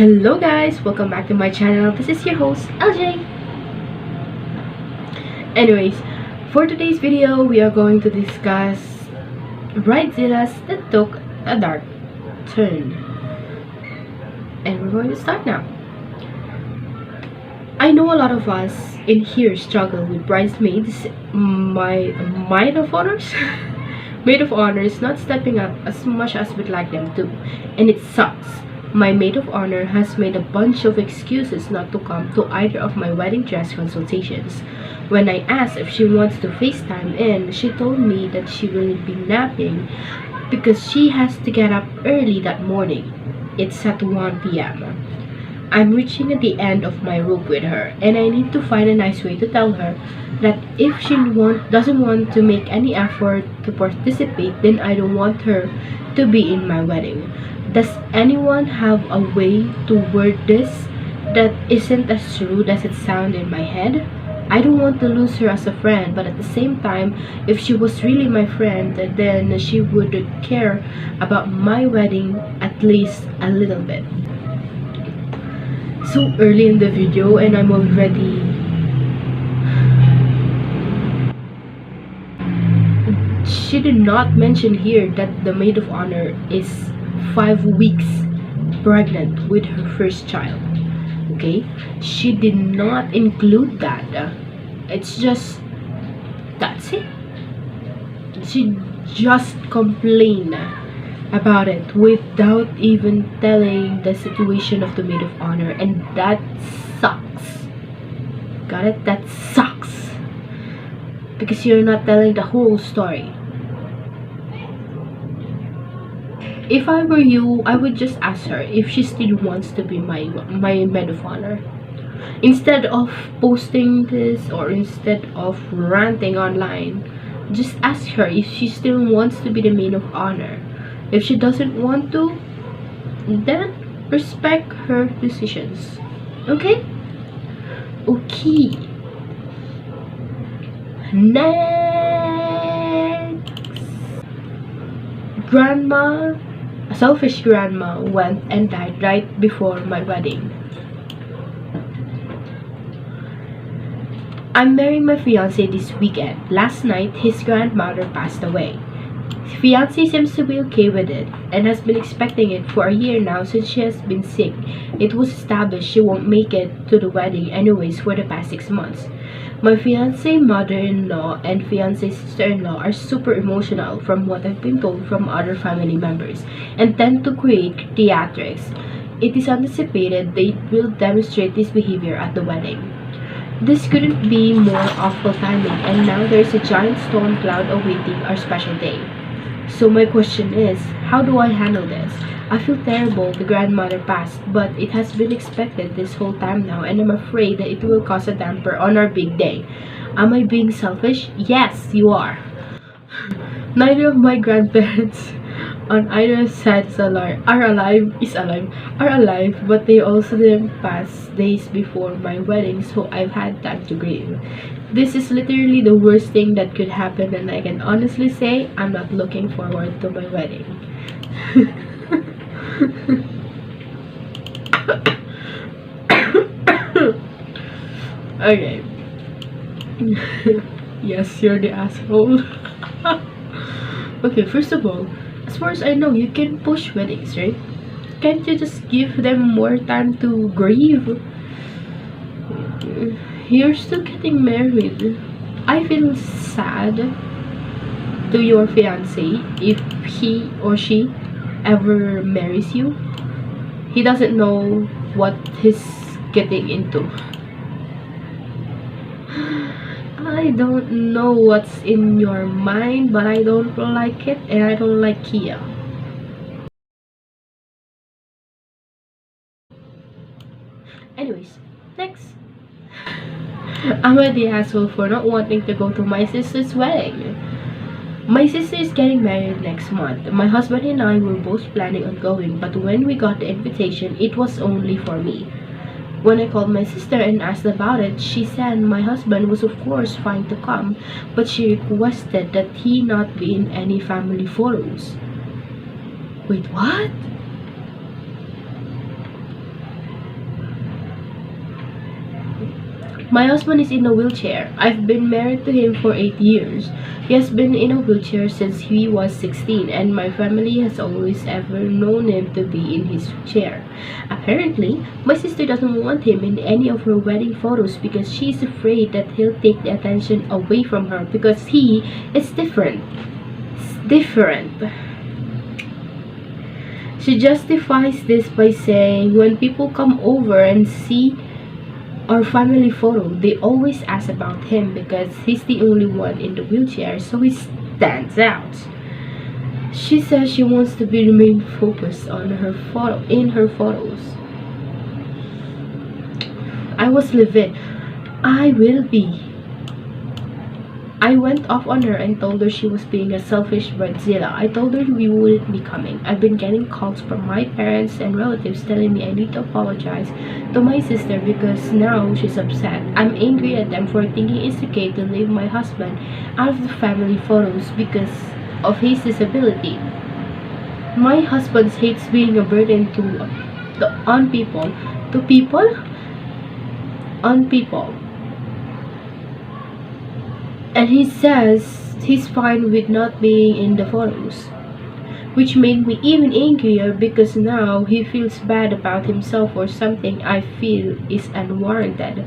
Hello guys, welcome back to my channel. This is your host LJ. Anyways, for today's video we are going to discuss Bridezillas that took a dark turn. And we're going to start now. I know a lot of us in here struggle with bridesmaids, my Maid of Honors. Maid of Honor is not stepping up as much as we'd like them to, and it sucks. My Maid of Honor has made a bunch of excuses not to come to either of my wedding dress consultations. When I asked if she wants to FaceTime in, she told me that she will be napping because she has to get up early that morning. It's at 1 p.m. I'm reaching at the end of my rope with her, and I need to find a nice way to tell her that if she doesn't want to make any effort to participate, then I don't want her to be in my wedding. Does anyone have a way to word this that isn't as rude as it sounds in my head? I don't want to lose her as a friend, but at the same time, if she was really my friend, then she would care about my wedding at least a little bit. So early in the video and I'm already she did not mention here that the Maid of Honor is 5 weeks pregnant with her first child. Okay, she did not include that. It's just that's it. She just complained about it without even telling the situation of the Maid of Honor, and that sucks. Got it? That sucks because you're not telling the whole story. If I were you, I would just ask her if she still wants to be my Maid of Honor. Instead of posting this or instead of ranting online, just ask her if she still wants to be the Maid of Honor. If she doesn't want to, then respect her decisions. Okay? Okay. Next. Grandma, a selfish grandma, went and died right before my wedding. I'm marrying my fiance this weekend. Last night, his grandmother passed away. His fiance seems to be okay with it and has been expecting it for a year now since she has been sick. It was established she won't make it to the wedding anyways for the past 6 months. My fiance mother-in-law and fiance sister-in-law are super emotional from what I've been told from other family members and tend to create theatrics. It is anticipated they will demonstrate this behavior at the wedding. This couldn't be more awful timing, and now there's a giant storm cloud awaiting our special day. So my question is, how do I handle this? I feel terrible the grandmother passed, but it has been expected this whole time now, and I'm afraid that it will cause a damper on our big day. Am I being selfish? Yes, you are. Neither of my grandparents on either side are alive, but they also didn't pass days before my wedding, so I've had time to grieve. This is literally the worst thing that could happen, and I can honestly say I'm not looking forward to my wedding. Okay. Yes, you're the asshole. Okay, first of all, as far as I know, you can push weddings, right? Can't you just give them more time to grieve? You're still getting married. I feel sad to your fiance if he or she ever marries you. He doesn't know what he's getting into. I don't know what's in your mind, but I don't like it, and I don't like Kia. Anyways, next. Am I the asshole for not wanting to go to my sister's wedding? My sister is getting married next month. My husband and I were both planning on going, but when we got the invitation, it was only for me. When I called my sister and asked about it, she said my husband was of course fine to come, but she requested that he not be in any family photos. Wait, what? My husband is in a wheelchair. I've been married to him for 8 years. He has been in a wheelchair since he was 16, and my family has always ever known him to be in his chair. Apparently, my sister doesn't want him in any of her wedding photos because she's afraid that he'll take the attention away from her because he is different. It's different. She justifies this by saying when people come over and see our family photo, they always ask about him because he's the only one in the wheelchair, so he stands out. She says she wants to be remain focused on her photos. I was livid. I will be. I went off on her and told her she was being a selfish Bridezilla. I told her we wouldn't be coming. I've been getting calls from my parents and relatives telling me I need to apologize to my sister because now she's upset. I'm angry at them for thinking it's okay to leave my husband out of the family photos because of his disability. My husband hates being a burden on people. And he says he's fine with not being in the photos, which made me even angrier because now he feels bad about himself for something I feel is unwarranted.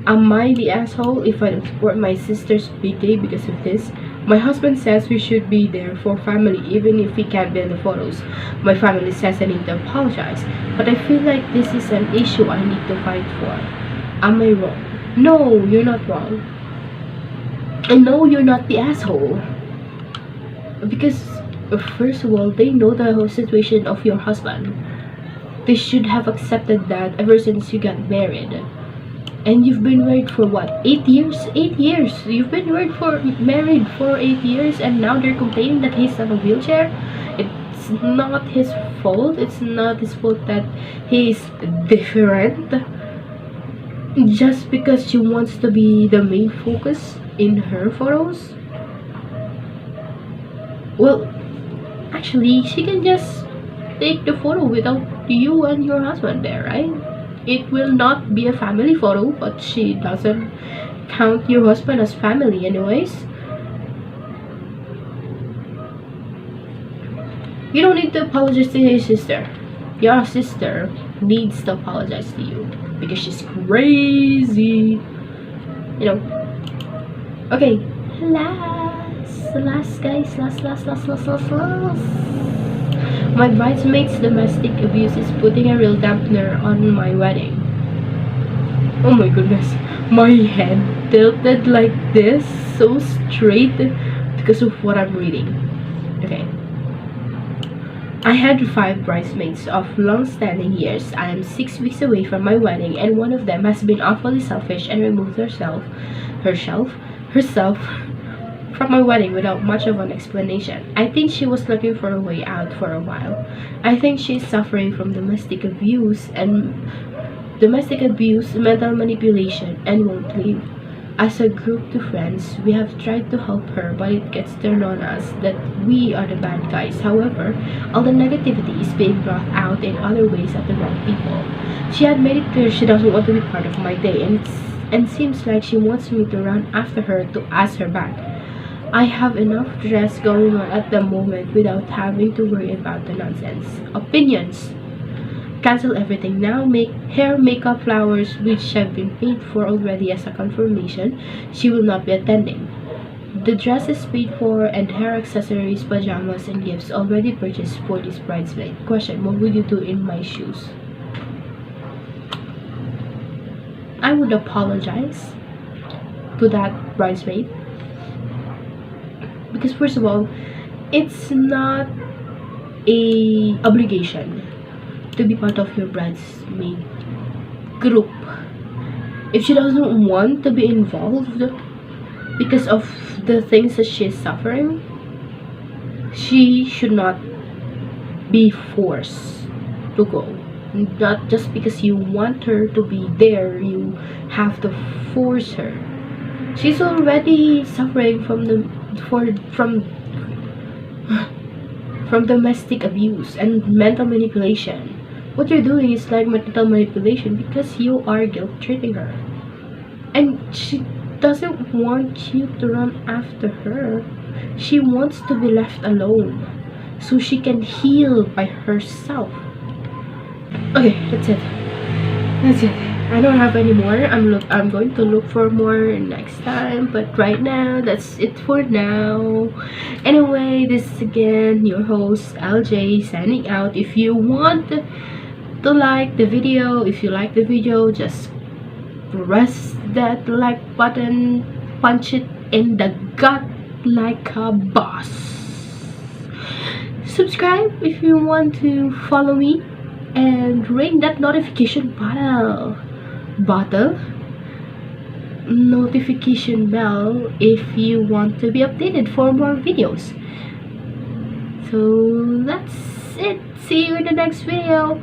Am I the asshole if I don't support my sister's big day because of this? My husband says we should be there for family even if we can't be in the photos. My family says I need to apologize, but I feel like this is an issue I need to fight for. Am I wrong? No, you're not wrong. I know you're not the asshole. Because, first of all, they know the whole situation of your husband. They should have accepted that ever since you got married. And you've been married for what? 8 years? 8 years! You've been married for 8 years and now they're complaining that he's on a wheelchair? It's not his fault. It's not his fault that he's different. Just because she wants to be the main focus in her photos? Well, actually, she can just take the photo without you and your husband there, right? It will not be a family photo, but she doesn't count your husband as family anyways. You don't need to apologize to your sister. Your sister needs to apologize to you because she's crazy. You know. Okay, last guys, last. My bridesmaid's domestic abuse is putting a real dampener on my wedding. Oh my goodness, my head tilted like this, so straight because of what I'm reading. Okay. I had 5 bridesmaids of long-standing years. I am 6 weeks away from my wedding and one of them has been awfully selfish and removed herself from my wedding without much of an explanation. I think she was looking for a way out for a while. I think she's suffering from domestic abuse, mental manipulation, and won't leave. As a group to friends, we have tried to help her, but it gets turned on us that we are the bad guys. However, all the negativity is being brought out in other ways at the wrong people. She had made it clear she doesn't want to be part of my day, and seems like she wants me to run after her to ask her back. I have enough stress going on at the moment without having to worry about the nonsense. Opinions. Cancel everything now. Make hair, makeup, flowers, which have been paid for already as a confirmation. She will not be attending. The dress is paid for and hair accessories, pajamas, and gifts already purchased for this bridesmaid. Question, what would you do in my shoes? I would apologize to that bridesmaid. Because first of all, it's not a obligation to be part of your bridesmaid group. If she doesn't want to be involved because of the things that she is suffering, she should not be forced to go. Not just because you want her to be there, you have to force her. She's already suffering from domestic abuse and mental manipulation. What you're doing is like mental manipulation because you are guilt tripping her. And she doesn't want you to run after her. She wants to be left alone so she can heal by herself. Okay, that's it. That's it. I don't have any more. I'm going to look for more next time, but right now that's it for now. Anyway, this is again your host LJ signing out. If you want to like the video, if you like the video, just press that like button, punch it in the gut like a boss. Subscribe if you want to follow me, and ring that notification bell if you want to be updated for more videos. So that's it. See you in the next video.